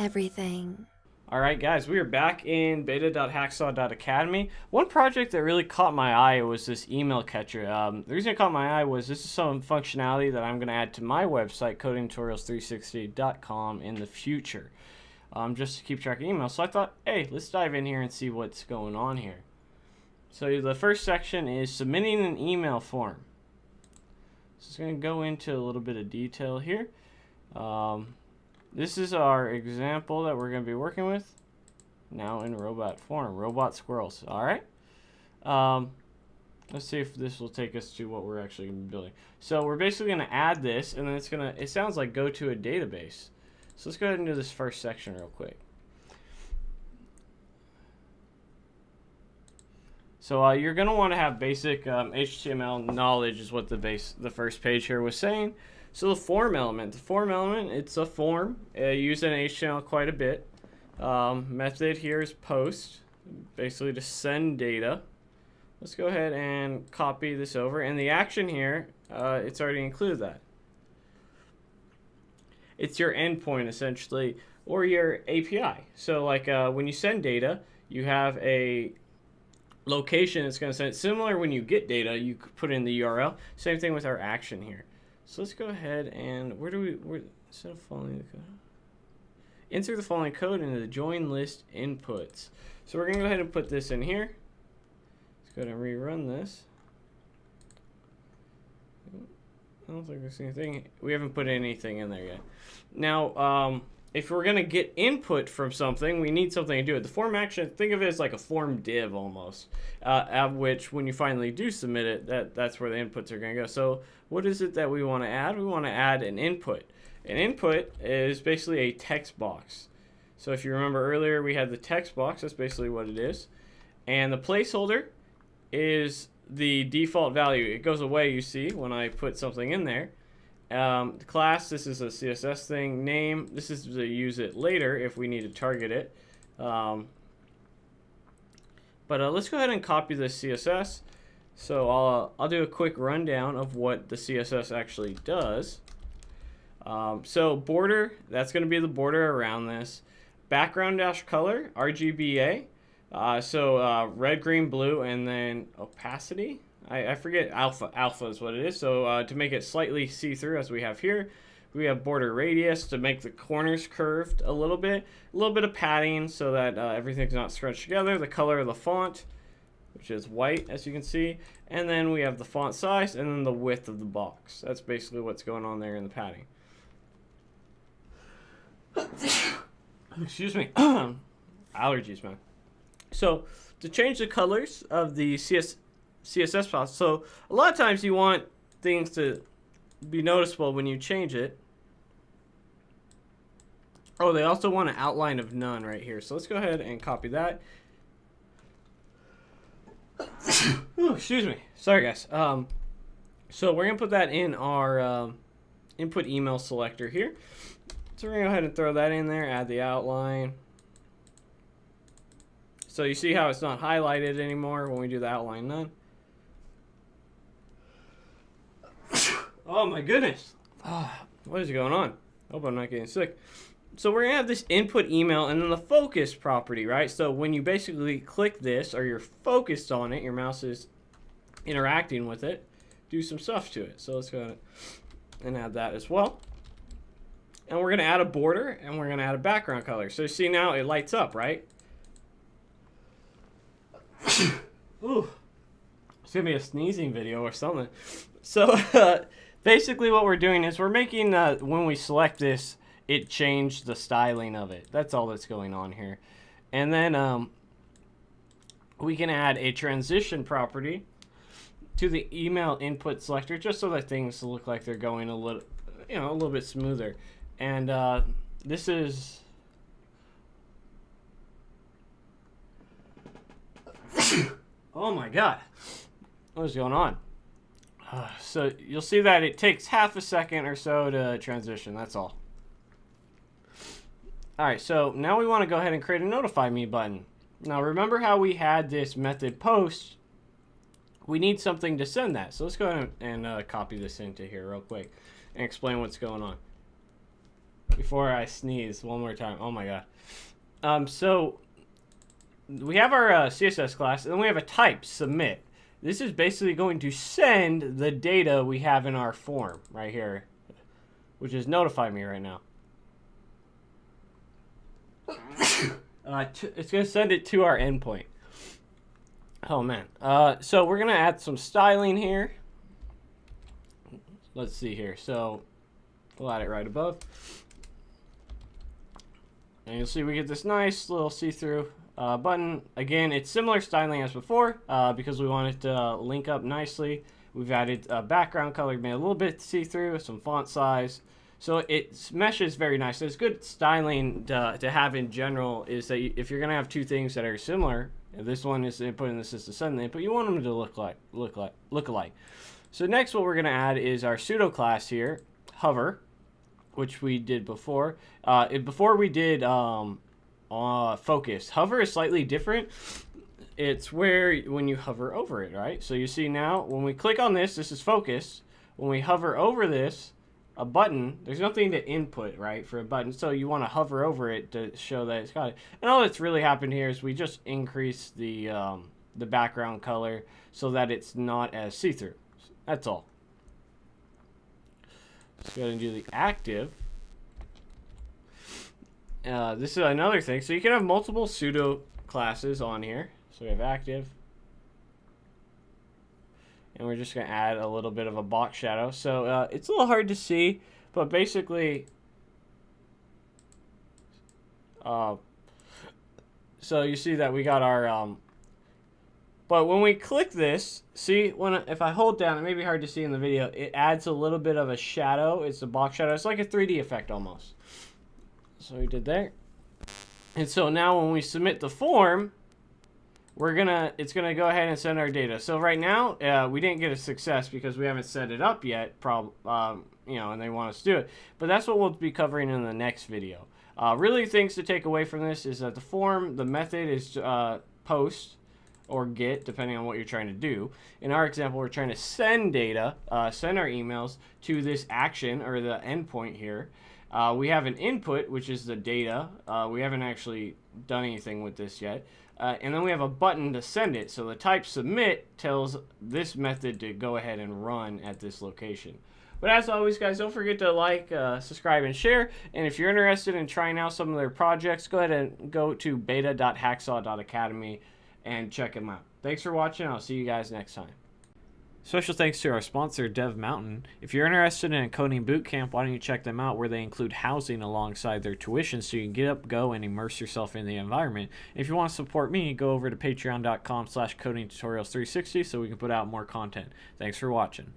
everything. Alright guys, we are back in Beta.Hacksaw.Academy. One project that really caught my eye was this email catcher. The reason it caught my eye was this is some functionality that I'm going to add to my website, codingtutorials360.com, in the future. Just to keep track of emails. So I thought, hey, let's dive in here and see what's going on here. So the first section is submitting an email form. So it's going to go into a little bit of detail here. This is our example that we're going to be working with now in robot form, robot squirrels. All right. Let's see if this will take us to what we're actually going to be building. So we're basically going to add this, and then it's going to, it sounds like go to a database. So let's go ahead and do this first section real quick. So you're going to want to have basic HTML knowledge is what the first page here was saying. So the form element, it's a form used in HTML quite a bit. Method here is post, basically to send data. Let's go ahead and copy this over, and the action here, it's already included that. It's your endpoint essentially, or your API. So like when you send data, you have a location it's going to send. Similar when you get data, you put in the URL. Same thing with our action here. So let's go ahead and instead of following the code, insert the following code into the join list inputs. So we're gonna go ahead and put this in here. Let's go ahead and rerun this. I don't think there's anything. We haven't put anything in there yet. Now, if we're gonna get input from something, we need something to do it. The form action, think of it as like a form div almost, at which when you finally do submit it, that's where the inputs are gonna go. So what is it that we want to add? We want to add an input. An input is basically a text box. So if you remember earlier, we had the text box. That's basically what it is. And the placeholder is the default value. It goes away, you see, when I put something in there. The class, this is a CSS thing. Name, this is to use it later if we need to target it. But let's go ahead and copy this CSS. So I'll do a quick rundown of what the CSS actually does. So border, that's going to be the border around this. Background dash color, RGBA. Red, green, blue, and then opacity. I forget, alpha is what it is. So to make it slightly see-through, as we have here, we have border radius to make the corners curved a little bit of padding so that everything's not scrunched together. The color of the font, which is white, as you can see, and then we have the font size and then the width of the box. That's basically what's going on there in the padding. Excuse me. Allergies, man. So to change the colors of the CSS files, so a lot of times you want things to be noticeable when you change it. Oh, they also want an outline of none right here. So let's go ahead and copy that. Ooh, excuse me. Sorry, guys. So we're going to put that in our input email selector here. So we're going to go ahead and throw that in there, add the outline. So you see how it's not highlighted anymore when we do the outline none. Oh my goodness. What is going on? Hope I'm not getting sick. So we're going to have this input email and then the focus property, right? So when you basically click this or you're focused on it, your mouse is interacting with it, do some stuff to it. So let's go ahead and add that as well. And we're going to add a border and we're going to add a background color. So you see now it lights up, right? Ooh. It's going to be a sneezing video or something. So basically what we're doing is we're making, when we select this, it changed the styling of it. That's all that's going on here. And then we can add a transition property to the email input selector just so that things look like they're going a little bit smoother. And this is oh my god, what is going on? So you'll see that it takes half a second or so to transition. That's all. Alright, so now we want to go ahead and create a notify me button. Now remember how we had this method post? We need something to send that. So let's go ahead and copy this into here real quick and explain what's going on. before I sneeze one more time. Oh my god. So we have our CSS class, and then we have a type, submit. This is basically going to send the data we have in our form right here, which is notify me right now. It's going to send it to our endpoint. Oh man. So we're going to add some styling here. Let's see here. So we'll add it right above. And you'll see we get this nice little see-through button. Again, it's similar styling as before because we want it to link up nicely. We've added a background color, made a little bit see-through, some font size. So it meshes very nice. It's good styling to have in general is that if you're going to have two things that are similar, if this one is the input and this is the send input, you want them to look alike. So next what we're going to add is our pseudo class here, hover, which we did before. Before we did focus. Hover is slightly different. It's where when you hover over it, right? So you see now when we click on this, this is focus. When we hover over this, a button, there's nothing to input, right, for a button. So you want to hover over it to show that it's got it. And all that's really happened here is we just increase the background color so that it's not as see-through. That's all. Let's go ahead and do the active. This is another thing. So you can have multiple pseudo classes on here. So we have active. And we're just going to add a little bit of a box shadow. So it's a little hard to see, but basically, so you see that we got our, but when we click this, see, if I hold down, it may be hard to see in the video, it adds a little bit of a shadow. It's a box shadow. It's like a 3D effect almost. So we did there. And so now when we submit the form, it's gonna go ahead and send our data. So right now, we didn't get a success because we haven't set it up yet, and they want us to do it. But that's what we'll be covering in the next video. Really things to take away from this is that the form, the method is post or get, depending on what you're trying to do. In our example, we're trying to send data, send our emails to this action or the endpoint here. We have an input, which is the data. We haven't actually done anything with this yet. And then we have a button to send it. So the type submit tells this method to go ahead and run at this location. But as always, guys, don't forget to like, subscribe, and share. And if you're interested in trying out some of their projects, go ahead and go to Beta.Hacksaw.Academy and check them out. Thanks for watching. I'll see you guys next time. Special thanks to our sponsor, Dev Mountain. If you're interested in a coding bootcamp, why don't you check them out where they include housing alongside their tuition so you can get up, go, and immerse yourself in the environment. If you want to support me, go over to patreon.com/codingtutorials360 so we can put out more content. Thanks for watching.